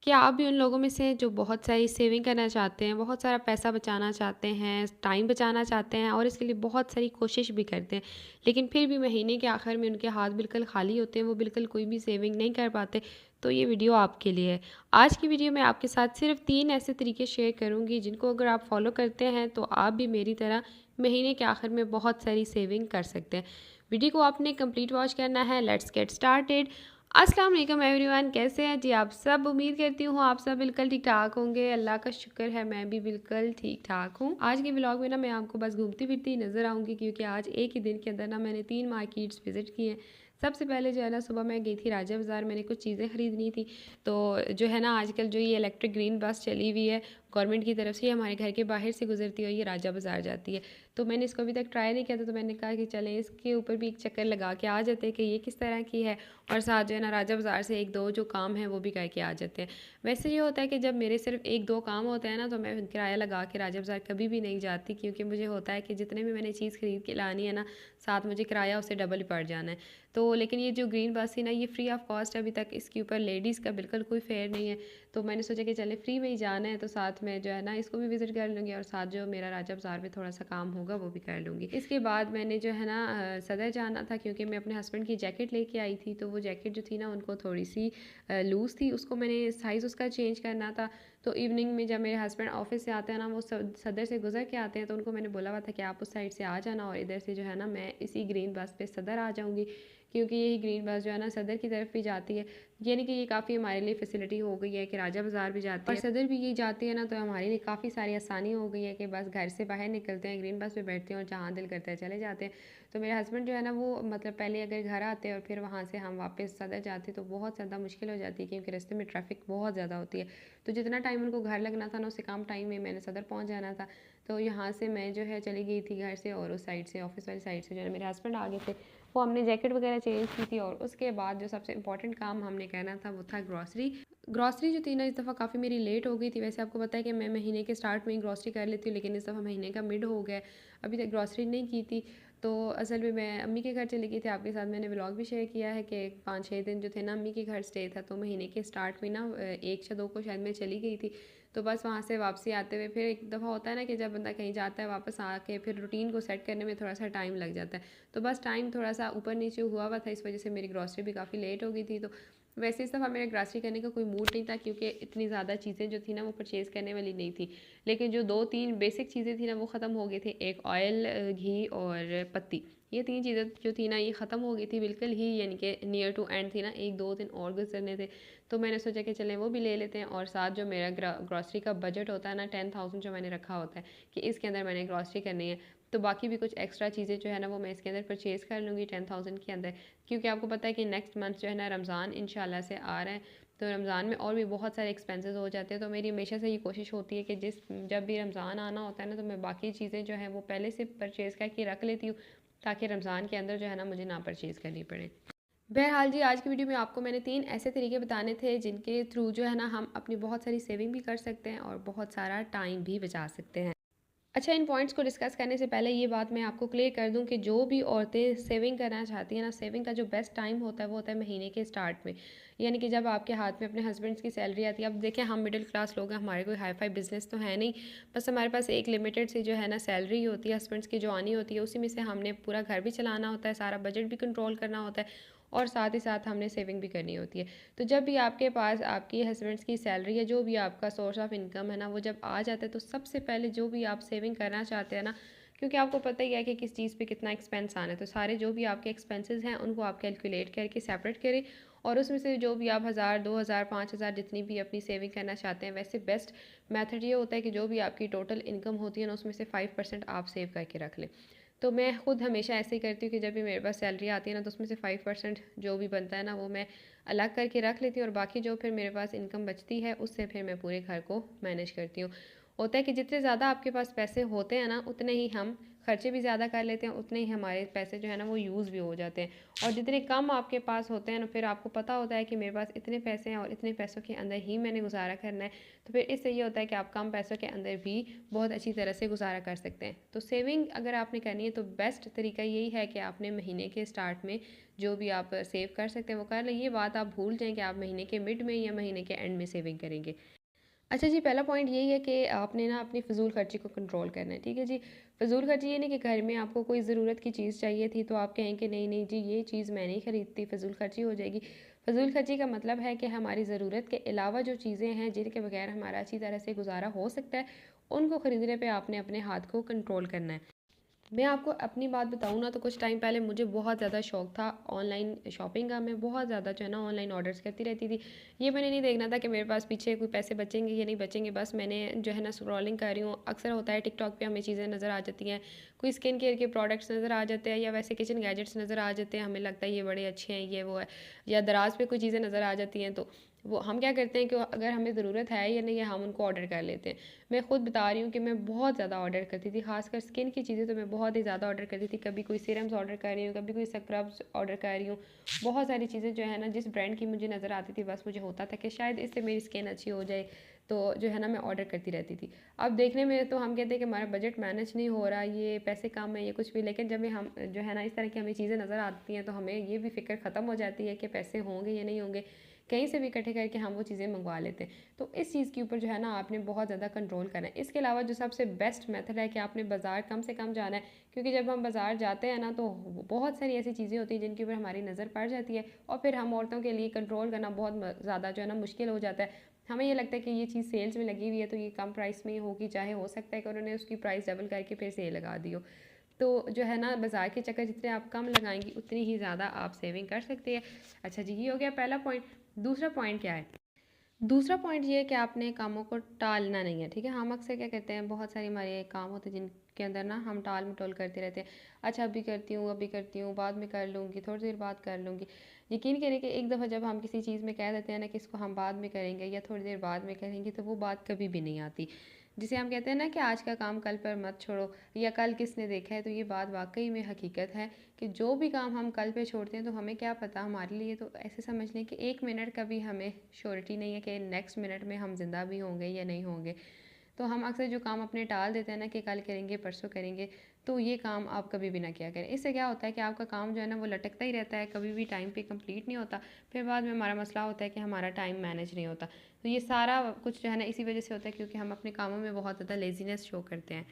क्या आप भी उन लोगों में से हैं जो बहुत सारी सेविंग करना चाहते हैं, बहुत सारा पैसा बचाना चाहते हैं, टाइम बचाना चाहते हैं और इसके लिए बहुत सारी कोशिश भी करते हैं, लेकिन फिर भी महीने के आखिर में उनके हाथ बिल्कुल खाली होते हैं, वो बिल्कुल कोई भी सेविंग नहीं कर पाते, तो ये वीडियो आपके लिए है। आज की वीडियो में आपके साथ सिर्फ 3 ऐसे तरीके शेयर करूँगी जिनको अगर आप फॉलो करते हैं तो आप भी मेरी तरह महीने के आखिर में बहुत सारी सेविंग कर सकते हैं। वीडियो को आपने कंप्लीट वॉच करना है। Let's get started. अस्सलाम वालेकुम एवरीवन, कैसे हैं जी आप सब। उम्मीद करती हूँ आप सब बिल्कुल ठीक ठाक होंगे। अल्लाह का शुक्र है मैं भी बिल्कुल ठीक ठाक हूँ। आज के व्लॉग में ना मैं आपको बस घूमती फिरती नज़र आऊँगी क्योंकि आज एक ही दिन के अंदर ना मैंने 3 मार्केट्स विज़िट किए हैं। सबसे पहले जो है ना सुबह मैं गई थी राजा बाज़ार, मैंने कुछ चीज़ें ख़रीदनी थी। तो जो है ना आजकल जो ये इलेक्ट्रिक ग्रीन बस चली हुई है गवर्नमेंट की तरफ से, हमारे घर के बाहर से गुजरती हुई ये राजा बाज़ार जाती है। तो मैंने इसको अभी तक ट्राई नहीं किया था, तो मैंने कहा कि चलें इसके ऊपर भी एक चक्कर लगा के आ जाते हैं कि ये किस तरह की है, और साथ जो है ना राजा बाज़ार से एक दो जो काम है वो भी करके आ जाते हैं। वैसे ये होता है कि जब मेरे सिर्फ एक दो काम होते हैं ना तो मैं किराया लगा के राजा बाज़ार कभी भी नहीं जाती, क्योंकि मुझे होता है कि जितने भी मैंने चीज़ खरीद के लानी है ना साथ मुझे किराया उससे डबल ही पड़ जाना है। तो लेकिन ये जो ग्रीन बस थी ना ये फ्री ऑफ कॉस्ट है, अभी तक इसके ऊपर लेडीज़ का बिल्कुल कोई फेयर नहीं है। तो मैंने सोचा कि चले फ्री में ही जाना है तो साथ में जो है ना इसको भी विज़िट कर लूँगी और साथ जो मेरा राजा बाज़ार में थोड़ा सा काम होगा वो भी कर लूँगी। इसके बाद मैंने जो है ना सदर जाना था क्योंकि मैं अपने हस्बैंड की जैकेट लेके आई थी, तो वो जैकेट जो थी ना उनको थोड़ी सी लूज़ थी, उसको मैंने साइज़ उसका चेंज करना था। तो इवनिंग में जब मेरे हस्बैंड ऑफिस से आते हैं ना वो सदर से गुजर के आते हैं, तो उनको मैंने बोला हुआ था कि आप उस साइड से आ जाना और इधर से जो है ना मैं इसी ग्रीन बस पे सदर आ जाऊँगी, क्योंकि यही ग्रीन बस जो है ना सदर की तरफ भी जाती है। यानी कि ये काफ़ी हमारे लिए फ़ैसिलिटी हो गई है कि राजा बाज़ार भी जाती है और सदर भी ये जाती है ना, तो हमारे लिए काफ़ी सारी आसानी हो गई है कि बस घर से बाहर निकलते हैं, ग्रीन बस पे बैठते हैं और जहाँ दिल करता है चले जाते हैं। तो मेरे हस्बैंड जो है ना वो मतलब पहले अगर घर आते हैं और फिर वहाँ से हम वापस सदर जाते तो बहुत ज़्यादा मुश्किल हो जाती है, क्योंकि रास्ते में ट्रैफिक बहुत ज़्यादा होती है। तो जितना टाइम उनको घर लगना था ना उससे कम टाइम में मैंने सदर पहुँच जाना था। तो यहाँ से मैं जो है चली गई थी घर से, और उस साइड से ऑफिस वाली साइड से जो है मेरे हस्बैंड आ गए थे, वो हमने जैकेट वगैरह चेंज की थी। और उसके बाद जो सबसे इंपॉर्टेंट काम हमने करना था वो था ग्रॉसरी। ग्रॉसरी जो थी ना इस दफ़ा काफ़ी मेरी लेट हो गई थी। वैसे आपको पता है कि मैं महीने के स्टार्ट में ही ग्रॉसरी कर लेती हूँ, लेकिन इस दफ़ा महीने का मिड हो गया, अभी तक ग्रॉसरी नहीं की थी। तो असल में मैं अम्मी के घर चली गई थी, आपके साथ मैंने व्लॉग भी शेयर किया है कि 5-6 दिन जो थे ना अम्मी के घर स्टे था, तो महीने के स्टार्ट में ना 1 या 2 को शायद मैं चली गई थी। तो बस वहाँ से वापसी आते हुए फिर एक दफ़ा होता है ना कि जब बंदा कहीं जाता है वापस आके फिर रूटीन को सेट करने में थोड़ा सा टाइम लग जाता है। तो बस टाइम थोड़ा सा ऊपर नीचे हुआ हुआ था, इस वजह से मेरी ग्रॉसरी भी काफ़ी लेट हो गई थी। तो वैसे इस दफ़ा मेरे ग्रॉसरी करने का कोई मूड नहीं था, क्योंकि इतनी ज़्यादा चीज़ें जो थी ना वो परचेज़ करने वाली नहीं थी। लेकिन जो 2-3 बेसिक चीज़ें थी ना वो ख़त्म हो गई थी। एक ऑयल, घी और पत्ती, ये 3 चीज़ें जो थी ना ये ख़त्म हो गई थी बिल्कुल ही, यानी कि नियर टू एंड थी ना, 1-2 दिन और गुजरने थे। तो मैंने सोचा कि चलें वो भी ले लेते हैं, और साथ जो मेरा ग्रॉसरी का बजट होता है ना 10,000 जो मैंने रखा होता है कि इसके अंदर मैंने ग्रॉसरी करनी है, तो बाकी भी कुछ एक्स्ट्रा चीज़ें जो है ना वो मैं इसके अंदर परचेज़ कर लूँगी 10,000 के अंदर। क्योंकि आपको पता है कि नेक्स्ट मंथ जो है ना रमज़ान इंशाल्लाह से आ रहा है, तो रमज़ान में और भी बहुत सारे एक्सपेंसेस हो जाते हैं। तो मेरी हमेशा से ये कोशिश होती है कि जब भी रमज़ान आना होता है ना तो मैं बाकी चीज़ें जो हैं वो पहले से परचेज़ करके रख लेती हूँ, ताकि रमज़ान के अंदर जो है ना मुझे ना परचेज़ करनी पड़े। बहरहाल जी, आज की वीडियो में आपको मैंने 3 ऐसे तरीके बताने थे जिनके थ्रू जो है ना हम अपनी बहुत सारी सेविंग भी कर सकते हैं और बहुत सारा टाइम भी बचा सकते हैं। अच्छा, इन पॉइंट्स को डिस्कस करने से पहले ये बात मैं आपको क्लियर कर दूं कि जो भी औरतें सेविंग करना चाहती हैं ना, सेविंग का जो बेस्ट टाइम होता है वो होता है महीने के स्टार्ट में। यानी कि जब आपके हाथ में अपने हस्बैंड्स की सैलरी आती है। अब देखें, हम मिडिल क्लास लोग हैं, हमारे कोई हाई फाई बिजनेस तो है नहीं, बस हमारे पास एक लिमिटेड सी जो है ना सैलरी होती है, हस्बैंड्स की जो आनी होती है उसी में से हमने पूरा घर भी चलाना होता है, सारा बजट भी कंट्रोल करना होता है, और साथ ही साथ हमने सेविंग भी करनी होती है। तो जब भी आपके पास आपकी हस्बैंड्स की सैलरी या जो भी आपका सोर्स ऑफ इनकम है ना वो जब आ जाता है, तो सबसे पहले जो भी आप सेविंग करना चाहते हैं ना, क्योंकि आपको पता ही है कि किस चीज़ पे कितना एक्सपेंस आना है, तो सारे जो भी आपके एक्सपेंसेस हैं उनको आप कैलकुलेट करके सेपरेट करें, और उसमें से जो भी आप 1000, 2000, 5000 जितनी भी अपनी सेविंग करना चाहते हैं, वैसे बेस्ट मेथड ये होता है कि जो भी आपकी टोटल इनकम होती है ना उसमें से 5% आप सेव करके रख लें। तो मैं खुद हमेशा ऐसे ही करती हूँ कि जब भी मेरे पास सैलरी आती है ना तो उसमें से 5% जो भी बनता है ना वो मैं अलग करके रख लेती हूँ, और बाकी जो फिर मेरे पास इनकम बचती है उससे फिर मैं पूरे घर को मैनेज करती हूँ। होता है कि जितने ज़्यादा आपके पास पैसे होते हैं ना उतने ही हम खर्चे भी ज़्यादा कर लेते हैं, उतने ही हमारे पैसे जो है ना वो यूज़ भी हो जाते हैं। और जितने कम आपके पास होते हैं ना, फिर आपको पता होता है कि मेरे पास इतने पैसे हैं और इतने पैसों के अंदर ही मैंने गुजारा करना है, तो फिर इससे ये होता है कि आप कम पैसों के अंदर भी बहुत अच्छी तरह से गुजारा कर सकते हैं। तो सेविंग अगर आपने करनी है तो बेस्ट तरीका यही है कि आपने महीने के स्टार्ट में जो भी आप सेव कर सकते हैं वो कर लें। ये बात आप भूल जाएँ कि आप महीने के मिड में या महीने के एंड में सेविंग करेंगे। अच्छा जी, पहला पॉइंट यही है कि आपने ना अपनी फ़िज़ूल खर्ची को कंट्रोल करना है, ठीक है जी। फ़िज़ूल खर्ची ये नहीं कि घर में आपको कोई ज़रूरत की चीज़ चाहिए थी तो आप कहें कि नहीं नहीं जी ये चीज़ मैं नहीं खरीदती, फ़िज़ूल खर्ची हो जाएगी। फ़िज़ूल खर्ची का मतलब है कि हमारी ज़रूरत के अलावा जो चीज़ें हैं जिनके बगैर हमारा अच्छी तरह से गुजारा हो सकता है, उनको ख़रीदने पे आपने अपने हाथ को कंट्रोल करना है। मैं आपको अपनी बात बताऊँ ना, तो कुछ टाइम पहले मुझे बहुत ज़्यादा शौक था ऑनलाइन शॉपिंग का। मैं बहुत ज़्यादा जो है ना ऑनलाइन ऑर्डर्स करती रहती थी। ये मैंने नहीं देखना था कि मेरे पास पीछे कोई पैसे बचेंगे या नहीं बचेंगे, बस मैंने जो है ना स्क्रॉलिंग कर रही हूँ। अक्सर होता है टिकटॉक पे हमें चीज़ें नज़र आ जाती हैं, कोई स्किन केयर के प्रोडक्ट्स नज़र आ जाते हैं या वैसे किचन गैजेट्स नज़र आ जाते हैं, हमें लगता है ये बड़े अच्छे हैं, ये वो है, या दराज पे कोई चीज़ें नज़र आ जाती हैं, तो वो हम क्या करते हैं कि अगर हमें ज़रूरत है या नहीं है, हम उनको ऑर्डर कर लेते हैं। मैं खुद बता रही हूँ कि मैं बहुत ज़्यादा ऑर्डर करती थी, खासकर स्किन की चीज़ें तो मैं बहुत ही ज़्यादा ऑर्डर करती थी। कभी कोई सीरम्स ऑर्डर कर रही हूँ, कभी कोई स्क्रब्स ऑर्डर कर रही हूँ। बहुत सारी चीज़ें जो है ना जिस ब्रांड की मुझे नज़र आती थी, बस मुझे होता था कि शायद इससे मेरी स्किन अच्छी हो जाए, तो जो है ना मैं ऑर्डर करती रहती थी। अब देखने में तो हम कहते हैं कि हमारा बजट मैनेज नहीं हो रहा, ये पैसे कम है, ये कुछ भी, लेकिन जब हम जो है ना इस तरह की हमें चीज़ें नज़र आती हैं तो हमें ये भी फ़िक्र ख़त्म हो जाती है कि पैसे होंगे या नहीं होंगे, कहीं से भी इकट्ठे करके हम वो चीज़ें मंगवा लेते हैं। तो इस चीज़ के ऊपर जो है ना आपने बहुत ज़्यादा कंट्रोल करना है। इसके अलावा जो सबसे बेस्ट मेथड है कि आपने बाज़ार कम से कम जाना है, क्योंकि जब हम बाज़ार जाते हैं ना तो बहुत सारी ऐसी चीज़ें होती हैं जिनके ऊपर हमारी नज़र पड़ जाती है और फिर हम औरतों के लिए कंट्रोल करना बहुत ज़्यादा जो है ना मुश्किल हो जाता है। हमें ये लगता है कि ये चीज़ सेल्स में लगी हुई है तो ये कम प्राइस में ही होगी, चाहे हो सकता है कि उन्होंने उसकी प्राइस डबल करके फिर सेल लगा दी हो। तो जो है ना बाज़ार के चक्कर जितने आप कम लगाएंगी उतनी ही ज़्यादा आप सेविंग कर सकते हैं। अच्छा जी, ये हो गया पहला पॉइंट। दूसरा पॉइंट क्या है? दूसरा पॉइंट ये है कि आपने कामों को टालना नहीं है, ठीक है। हम अक्सर क्या करते हैं, बहुत सारे हमारे काम होते हैं जिनके अंदर ना हम टाल मटोल करते रहते हैं। अच्छा अभी करती हूँ, अभी करती हूँ, बाद में कर लूँगी, थोड़ी देर बाद कर लूँगी। यकीन करें कि एक दफ़ा जब हम किसी चीज़ में कह देते हैं ना कि इसको हम बाद में करेंगे या थोड़ी देर बाद में करेंगे, तो वो बात कभी भी नहीं आती। जिसे हम कहते हैं ना कि आज का काम कल पर मत छोड़ो, या कल किसने देखा है, तो ये बात वाकई में हकीकत है कि जो भी काम हम कल पे छोड़ते हैं तो हमें क्या पता, हमारे लिए तो ऐसे समझ लें कि 1 मिनट का भी हमें श्योरिटी नहीं है कि नेक्स्ट मिनट में हम ज़िंदा भी होंगे या नहीं होंगे। तो हम अक्सर जो काम अपने टाल देते हैं ना कि कल करेंगे, परसों करेंगे, तो ये काम आप कभी भी ना किया करें। इससे क्या होता है कि आपका काम जो है ना वो लटकता ही रहता है, कभी भी टाइम पे कंप्लीट नहीं होता। फिर बाद में हमारा मसला होता है कि हमारा टाइम मैनेज नहीं होता। तो ये सारा कुछ जो है ना इसी वजह से होता है, क्योंकि हम अपने कामों में बहुत ज़्यादा लेज़ीनेस शो करते हैं।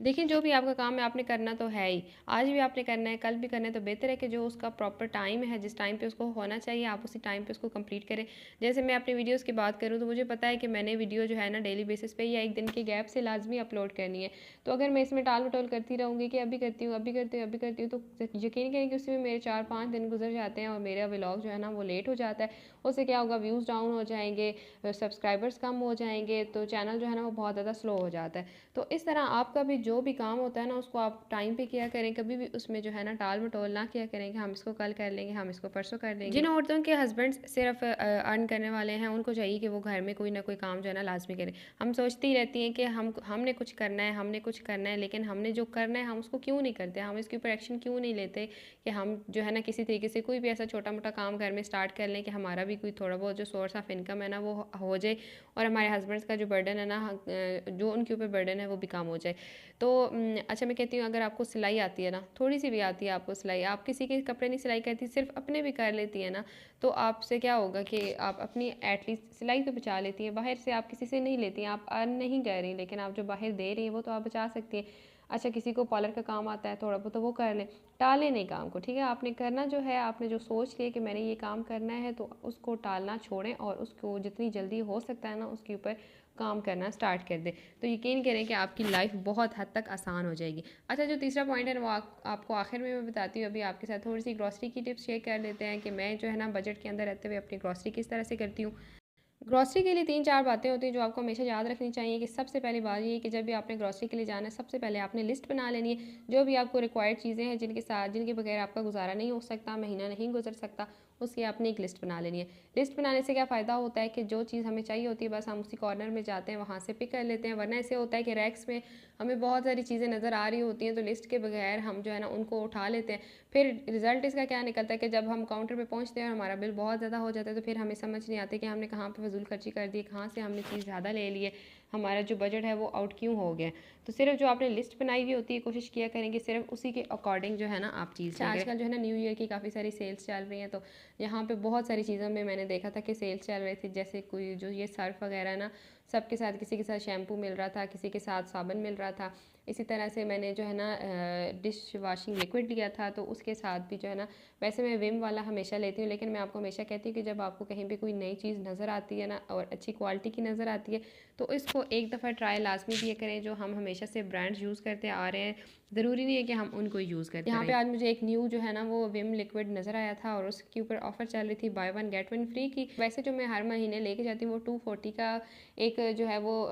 देखिए, जो भी आपका काम है आपने करना तो है ही। आज भी आपने करना है, कल भी करना है, तो बेहतर है कि जो उसका प्रॉपर टाइम है, जिस टाइम पे उसको होना चाहिए, आप उसी टाइम पे उसको कंप्लीट करें। जैसे मैं अपनी वीडियोज़ की बात करूँ तो मुझे पता है कि मैंने वीडियो जो है ना डेली बेसिस पे या एक दिन के गैप से लाज़मी अपलोड करनी है। तो अगर मैं इसमें टाल-मटोल करती रहूँगी कि अभी करती हूँ, अभी करती हूँ, अभी करती हूँ, तो यकीन करें कि उसमें मेरे 4-5 दिन गुज़र जाते हैं और मेरा व्लॉग जो है ना वो लेट हो जाता है। उससे क्या होगा, व्यूज़ डाउन हो जाएँगे, सब्सक्राइबर्स कम हो जाएँगे, तो चैनल जो है ना वो बहुत ज़्यादा स्लो हो जाता है। तो इस तरह आपका भी जो भी काम होता है ना उसको आप टाइम पे किया करें, कभी भी उसमें जो है ना टाल मटोल ना किया करें कि हम इसको कल कर लेंगे, हम इसको परसों कर लेंगे। जिन औरतों के हस्बैंड्स सिर्फ अर्न करने वाले हैं उनको चाहिए कि वो घर में कोई ना कोई काम जो है ना लाजमी करें। हम सोचती ही रहती हैं कि हमने कुछ करना है, हमने कुछ करना है, लेकिन हमने जो करना है हम उसको क्यों नहीं करते, हम इसके ऊपर एक्शन क्यों नहीं लेते कि हम जो है ना किसी तरीके से कोई भी ऐसा छोटा मोटा काम घर में स्टार्ट कर लें कि हमारा भी कोई थोड़ा बहुत जो सोर्स ऑफ इनकम है ना वो हो जाए, और हमारे हस्बैंड्स का जो बर्डन है ना जो उनके ऊपर बर्डन है वो भी कम हो जाए। तो अच्छा मैं कहती हूँ, अगर आपको सिलाई आती है ना, थोड़ी सी भी आती है आपको सिलाई, आप किसी के कपड़े नहीं सिलाई करती, सिर्फ अपने भी कर लेती है ना, तो आपसे क्या होगा कि आप अपनी एटलीस्ट सिलाई तो बचा लेती हैं। बाहर से आप किसी से नहीं लेती हैं, आप अर्न नहीं कर रही, लेकिन आप जो बाहर दे रही हैं वो तो आप बचा सकती हैं। अच्छा किसी को पार्लर का काम आता है थोड़ा बहुत, तो वो कर लें, टालें नहीं काम को, ठीक है। आपने करना जो है, आपने जो सोच लिया कि मैंने ये काम करना है, तो उसको टालना छोड़ें और उसको जितनी जल्दी हो सकता है ना उसके ऊपर काम करना स्टार्ट कर दें। तो यकीन करें कि आपकी लाइफ बहुत हद तक आसान हो जाएगी। अच्छा जो तीसरा पॉइंट है वो आपको आखिर में मैं बताती हूँ। अभी आपके साथ थोड़ी सी ग्रॉसरी की टिप्स शेयर कर लेते हैं कि मैं जो है ना बजट के अंदर रहते हुए अपनी ग्रॉसरी किस तरह से करती हूँ। ग्रॉसरी के लिए 3-4 बातें होती हैं जो आपको हमेशा याद रखनी चाहिए। कि सबसे पहली बात ये है कि जब भी आपने ग्रॉसरी के लिए जाना है, सबसे पहले आपने लिस्ट बना लेनी है। जो भी आपको रिक्वायर्ड चीज़ें हैं जिनके बगैर आपका गुजारा नहीं हो सकता, महीना नहीं गुजर सकता, उसकी आपने एक लिस्ट बना लेनी है। लिस्ट बनाने से क्या फ़ायदा होता है कि जो चीज़ हमें चाहिए होती है बस हम उसी कॉर्नर में जाते हैं, वहाँ से पिक कर लेते हैं। वरना ऐसे होता है कि रैक्स में हमें बहुत सारी चीज़ें नज़र आ रही होती हैं, तो लिस्ट के बगैर हम जो है ना उनको उठा लेते हैं। फिर रिज़ल्ट इसका क्या निकलता है कि जब हम काउंटर पे पहुँचते हैं और हमारा बिल बहुत ज़्यादा हो जाता है, तो फिर हमें समझ नहीं आती कि हमने कहाँ पे फ़िज़ूल खर्ची कर दी, कहाँ से हमने चीज़ ज़्यादा ले ली है, हमारा जो बजट है वो आउट क्यों हो गया। तो सिर्फ जो आपने लिस्ट बनाई हुई होती है, कोशिश किया करेंगे सिर्फ उसी के अकॉर्डिंग जो है ना आप चीज़। आजकल जो है ना न्यू ईयर की काफ़ी सारी सेल्स चल रही हैं, तो यहाँ पे बहुत सारी चीज़ों में मैंने देखा था कि सेल्स चल रही थी। जैसे कोई जो ये सर्फ वगैरह ना, सबके साथ किसी के साथ शैम्पू मिल रहा था, किसी के साथ साबुन मिल रहा था। इसी तरह से मैंने जो है ना डिश वाशिंग लिक्विड लिया था, तो उसके साथ भी जो है ना, वैसे मैं विम वाला हमेशा लेती हूँ, लेकिन मैं आपको हमेशा कहती हूँ कि जब आपको कहीं भी कोई नई चीज़ नज़र आती है ना और अच्छी क्वालिटी की नज़र आती है, तो इसको एक दफ़ा ट्राई लाजमी दिया करें। जो हम हमेशा से ब्रांड्स यूज़ करते आ रहे हैं, ज़रूरी नहीं है कि हम उनको यूज़ करते हैं। यहाँ पे आज मुझे एक न्यू जो है ना वो विम लिक्विड नज़र आया था और उसके ऊपर ऑफ़र चल रही थी by one get one free की। वैसे जो मैं हर महीने लेके जाती हूँ वो 240 का एक जो है वो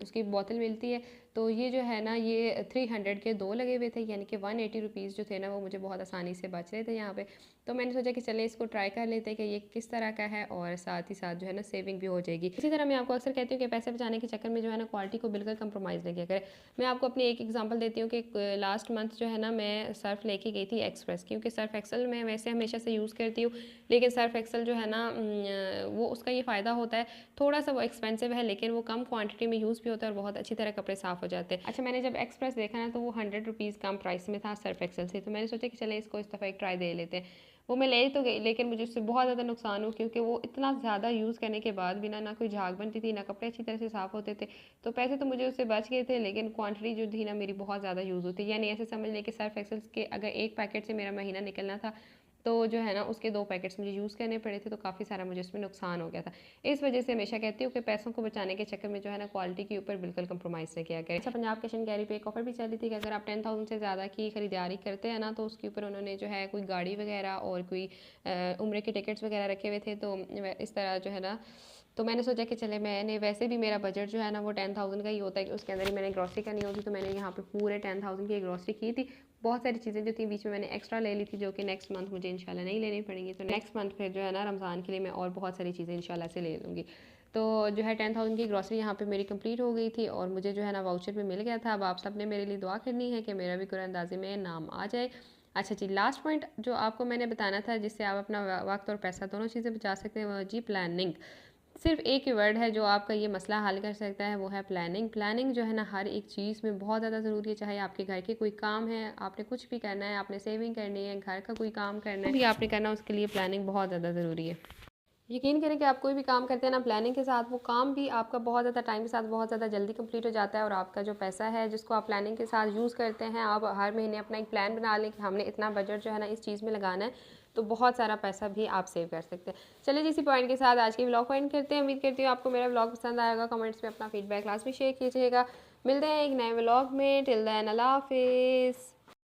उसकी बोतल मिलती है। तो ये जो है ना ये 300 के 2 लगे हुए थे, यानी कि 180 रुपीज़ जो थे ना वो मुझे बहुत आसानी से बच रहे थे यहाँ पे। तो मैंने सोचा कि चले इसको ट्राई कर लेते हैं कि ये किस तरह का है, और साथ ही साथ जो है ना सेविंग भी हो जाएगी। इसी तरह मैं आपको अक्सर कहती हूँ कि पैसे बचाने के चक्कर में जो है ना क्वालिटी को बिल्कुल कंप्रोमाइज़ नहीं किया करें। मैं आपको अपनी एक एग्जांपल देती हूँ कि लास्ट मंथ जो है ना मैं सर्फ़ लेके गई थी एक्सप्रेस, क्योंकि सर्फ़ एक्सेल मैं वैसे हमेशा से यूज़ करती हूँ, लेकिन सर्फ़ एक्सेल जो है ना वो उसका ये फ़ायदा होता है, थोड़ा सा वो एक्सपेंसिव है लेकिन वो कम क्वांटिटी में यूज़ भी होता है और बहुत अच्छी तरह कपड़े साफ़ हो जाते हैं। अच्छा, मैंने जब एक्सप्रेस देखा ना तो वो 100 रुपीज़ कम प्राइस में था सर्फ़ एक्सेल से, तो मैंने सोचा कि चले इसको इस दफ़ा एक ट्राई दे लेते हैं। वो मैं ले तो गई, लेकिन मुझे उससे बहुत ज़्यादा नुकसान हुआ, क्योंकि वो इतना ज़्यादा यूज़ करने के बाद भी ना कोई झाग बनती थी, ना कपड़े अच्छी तरह से साफ़ होते थे। तो पैसे तो मुझे उससे बच गए थे, लेकिन क्वांटिटी जो थी ना मेरी बहुत ज़्यादा यूज़ होती, यानी ऐसे समझ लें कि सर्फ एक्सेल्स के अगर एक पैकेट से मेरा महीना निकलना था, तो जो है ना उसके 2 पैकेट्स मुझे यूज़ करने पड़े थे, तो काफ़ी सारा मुझे उसमें नुकसान हो गया था। इस वजह से हमेशा कहती हूँ कि पैसों को बचाने के चक्कर में जो है ना क्वालिटी के ऊपर बिल्कुल कंप्रोमाइज़ नहीं किया करें। अच्छा, पंजाब कैश एंड कैरी पे एक ऑफर भी चल रही थी कि अगर आप 10,000 से ज़्यादा की खरीदारी करते हैं ना, तो उसके ऊपर उन्होंने जो है कोई गाड़ी वगैरह और कोई उम्रे के टिकट्स वगैरह रखे हुए थे। तो इस तरह जो है ना, तो मैंने सोचा कि चले, मैंने वैसे भी मेरा बजट जो है ना वो 10,000 का ही होता है, कि उसके अंदर ही मैंने ग्रॉसरी करनी होती, तो मैंने यहाँ पे पूरे 10,000 की ग्रॉसरी की थी। बहुत सारी चीज़ें जो थी बीच में मैंने एक्स्ट्रा ले ली थी, जो कि नेक्स्ट मंथ मुझे इंशाल्लाह नहीं लेनी पड़ेंगी। तो नेक्स्ट मंथ फिर जो है ना रमज़ान के लिए मैं और बहुत सारी चीज़ें इंशाल्लाह से ले लूँगी। तो जो है 10,000 की ग्रॉसरी यहाँ पे मेरी कंप्लीट हो गई थी और मुझे जो है ना वाउचर भी मिल गया था। अब आप सब ने मेरे लिए दुआ करनी है कि मेरा भी कुरान-अंदाज़ी में नाम आ जाए। अच्छा जी, लास्ट पॉइंट जो आपको मैंने बताना था जिससे आप अपना वक्त और पैसा दोनों चीज़ें बचा सकते हैं, वो जी प्लानिंग। सिर्फ एक ही वर्ड है जो आपका ये मसला हल कर सकता है, वो है प्लानिंग। प्लानिंग जो है ना हर एक चीज़ में बहुत ज़्यादा ज़रूरी है, चाहे आपके घर के कोई काम है, आपने कुछ भी करना है, आपने सेविंग करनी है, घर का कोई काम करना है, भी आपने करना है, उसके लिए प्लानिंग बहुत ज़्यादा ज़रूरी है। यकीन करें कि आप कोई भी काम करते हैं ना प्लानिंग के साथ, वो काम भी आपका बहुत ज़्यादा टाइम के साथ बहुत ज़्यादा जल्दी कंप्लीट हो जाता है, और आपका जो पैसा है जिसको आप प्लानिंग के साथ यूज़ करते हैं, आप हर महीने अपना एक प्लान बना लें कि हमने इतना बजट जो है ना इस चीज़ में लगाना है, तो बहुत सारा पैसा भी आप सेव कर सकते हैं। चलिए, इसी पॉइंट के साथ आज की व्लॉग को एंड करते हैं। उम्मीद करती हूँ आपको मेरा व्लॉग पसंद आएगा। कमेंट्स में अपना फीडबैक लाजमी शेयर कीजिएगा। मिलते हैं एक नए व्लॉग में। टिल देन अल्लाह हाफिज़।